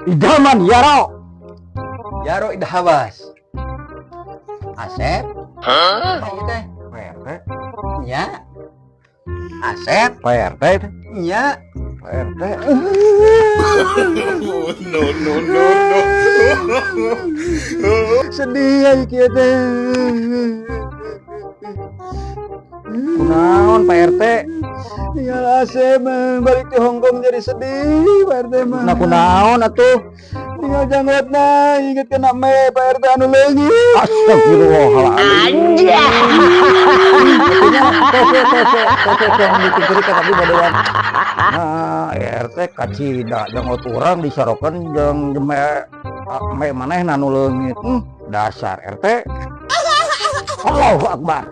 Idaman Yaro. Yaro idhabas. Asep. Hah? Ayo teh. PRT. Nya. Asep. PRT teh. Nya. PRT. No, no, no, no. Sedih ya kieu teh. Kunaon PRT? Tinggal Asep balik ke Hongkong jadi sedih Pak RT mah. Nah kunaon atuh? Tinggal janggotna inget kena me Pak RT anu leungit. Astagfirullahaladzim. Tese yang dipikiri ka tadi bodoran. Nah, RT kacida janggot urang disorokeun jeung me manehna nu leungit. Dasar RT. Allahu Akbar.